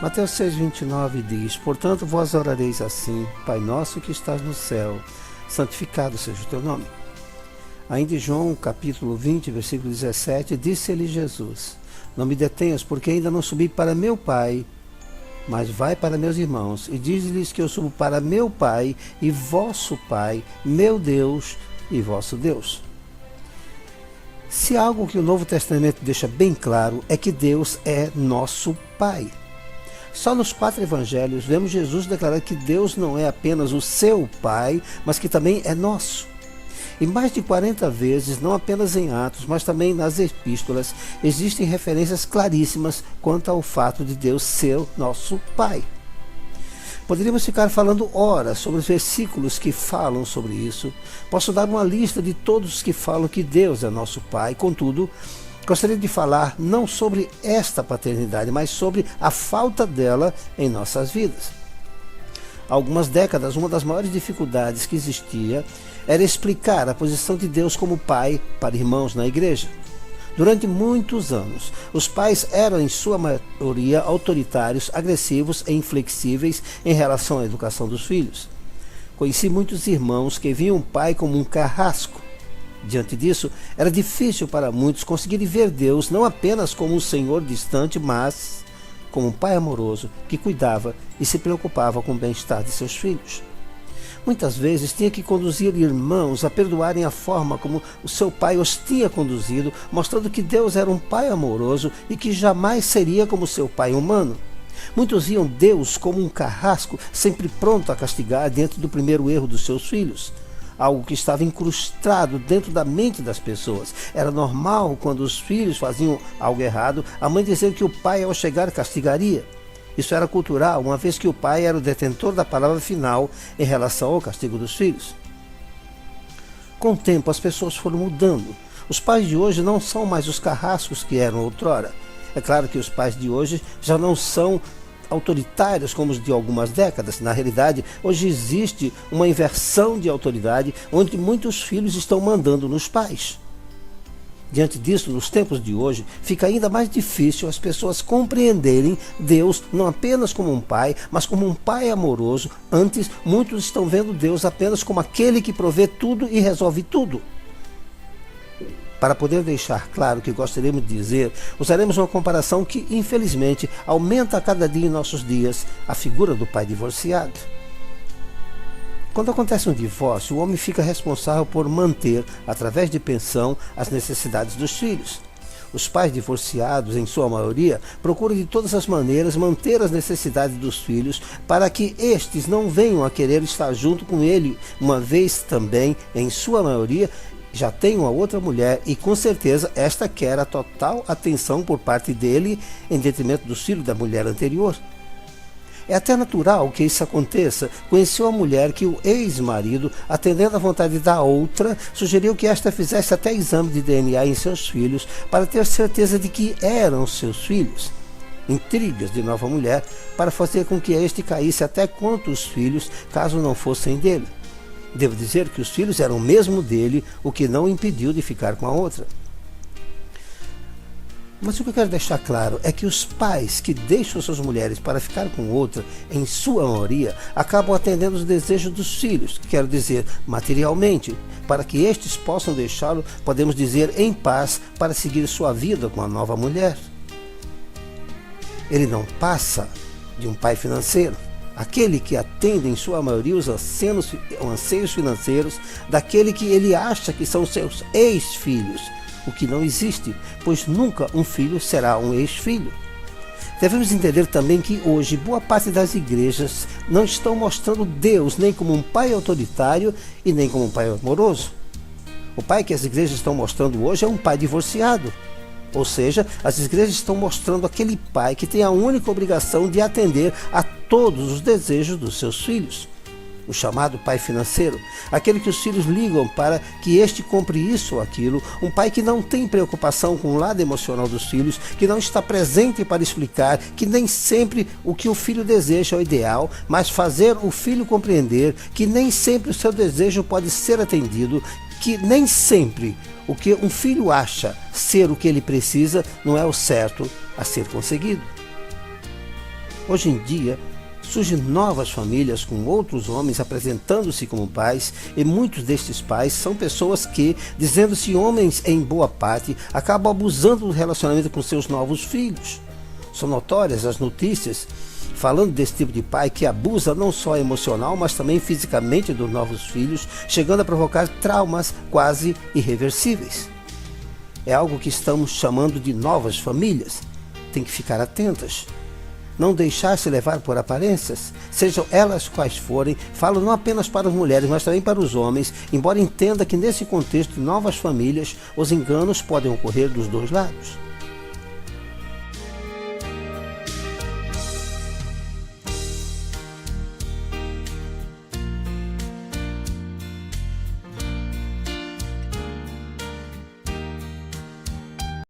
Mateus 6,29 diz: Portanto, vós orareis assim: Pai nosso que estás no céu, santificado seja o teu nome. Ainda em João, capítulo 20, versículo 17, disse-lhe Jesus: Não me detenhas, porque ainda não subi para meu Pai, mas vai para meus irmãos, e diz-lhes que eu subo para meu Pai e vosso Pai, meu Deus e vosso Deus. Se algo que o Novo Testamento deixa bem claro é que Deus é nosso Pai. Só nos 4 evangelhos vemos Jesus declarar que Deus não é apenas o seu Pai, mas que também é nosso. E mais de 40 vezes, não apenas em Atos, mas também nas epístolas, existem referências claríssimas quanto ao fato de Deus ser nosso Pai. Poderíamos ficar falando horas sobre os versículos que falam sobre isso. Posso dar uma lista de todos os que falam que Deus é nosso Pai. Contudo, gostaria de falar não sobre esta paternidade, mas sobre a falta dela em nossas vidas. Há algumas décadas, uma das maiores dificuldades que existia era explicar a posição de Deus como Pai para irmãos na igreja. Durante muitos anos, os pais eram, em sua maioria, autoritários, agressivos e inflexíveis em relação à educação dos filhos. Conheci muitos irmãos que viam o pai como um carrasco. Diante disso, era difícil para muitos conseguirem ver Deus não apenas como um Senhor distante, mas como um pai amoroso que cuidava e se preocupava com o bem-estar de seus filhos. Muitas vezes tinha que conduzir irmãos a perdoarem a forma como o seu pai os tinha conduzido, mostrando que Deus era um pai amoroso e que jamais seria como seu pai humano. Muitos viam Deus como um carrasco, sempre pronto a castigar diante do primeiro erro dos seus filhos. Algo que estava incrustado dentro da mente das pessoas. Era normal, quando os filhos faziam algo errado, a mãe dizer que o pai, ao chegar, castigaria. Isso era cultural, uma vez que o pai era o detentor da palavra final em relação ao castigo dos filhos. Com o tempo, as pessoas foram mudando. Os pais de hoje não são mais os carrascos que eram outrora. É claro que os pais de hoje já não são autoritários como os de algumas décadas. Na realidade, hoje existe uma inversão de autoridade, onde muitos filhos estão mandando nos pais. Diante disso, nos tempos de hoje, fica ainda mais difícil as pessoas compreenderem Deus não apenas como um pai, mas como um pai amoroso. Antes, muitos estão vendo Deus apenas como aquele que provê tudo e resolve tudo. Para poder deixar claro o que gostaríamos de dizer, usaremos uma comparação que, infelizmente, aumenta a cada dia em nossos dias: a figura do pai divorciado. Quando acontece um divórcio, o homem fica responsável por manter, através de pensão, as necessidades dos filhos. Os pais divorciados, em sua maioria, procuram de todas as maneiras manter as necessidades dos filhos para que estes não venham a querer estar junto com ele, uma vez também, em sua maioria, já tem uma outra mulher e com certeza esta quer a total atenção por parte dele em detrimento dos filhos da mulher anterior. É até natural que isso aconteça. Conheceu a mulher que o ex-marido, atendendo à vontade da outra, sugeriu que esta fizesse até exame de DNA em seus filhos para ter certeza de que eram seus filhos. Intrigas de nova mulher para fazer com que este caísse até contra os filhos, caso não fossem dele. Devo dizer que os filhos eram mesmo dele, o que não o impediu de ficar com a outra. Mas o que eu quero deixar claro é que os pais que deixam suas mulheres para ficar com outra, em sua maioria, acabam atendendo os desejos dos filhos, quero dizer, materialmente, para que estes possam deixá-lo, podemos dizer, em paz, para seguir sua vida com a nova mulher. Ele não passa de um pai financeiro. Aquele que atende em sua maioria os anseios financeiros daquele que ele acha que são seus ex-filhos, o que não existe, pois nunca um filho será um ex-filho. Devemos entender também que hoje boa parte das igrejas não estão mostrando Deus nem como um pai autoritário e nem como um pai amoroso. O pai que as igrejas estão mostrando hoje é um pai divorciado. Ou seja, as igrejas estão mostrando aquele pai que tem a única obrigação de atender a todos os desejos dos seus filhos. o chamado pai financeiro, aquele que os filhos ligam para que este compre isso ou aquilo, um pai que não tem preocupação com o lado emocional dos filhos, que não está presente para explicar que nem sempre o que o filho deseja é o ideal, mas fazer o filho compreender que nem sempre o seu desejo pode ser atendido, que nem sempre o que um filho acha ser o que ele precisa não é o certo a ser conseguido. Hoje em dia, surgem novas famílias com outros homens apresentando-se como pais, e muitos destes pais são pessoas que, dizendo-se homens em boa parte, acabam abusando do relacionamento com seus novos filhos. São notórias as notícias falando desse tipo de pai que abusa não só emocional, mas também fisicamente dos novos filhos, chegando a provocar traumas quase irreversíveis. É algo que estamos chamando de novas famílias. Tem que ficar atentas. Não deixar-se levar por aparências, sejam elas quais forem. Falo não apenas para as mulheres, mas também para os homens, embora entenda que nesse contexto de novas famílias, os enganos podem ocorrer dos dois lados.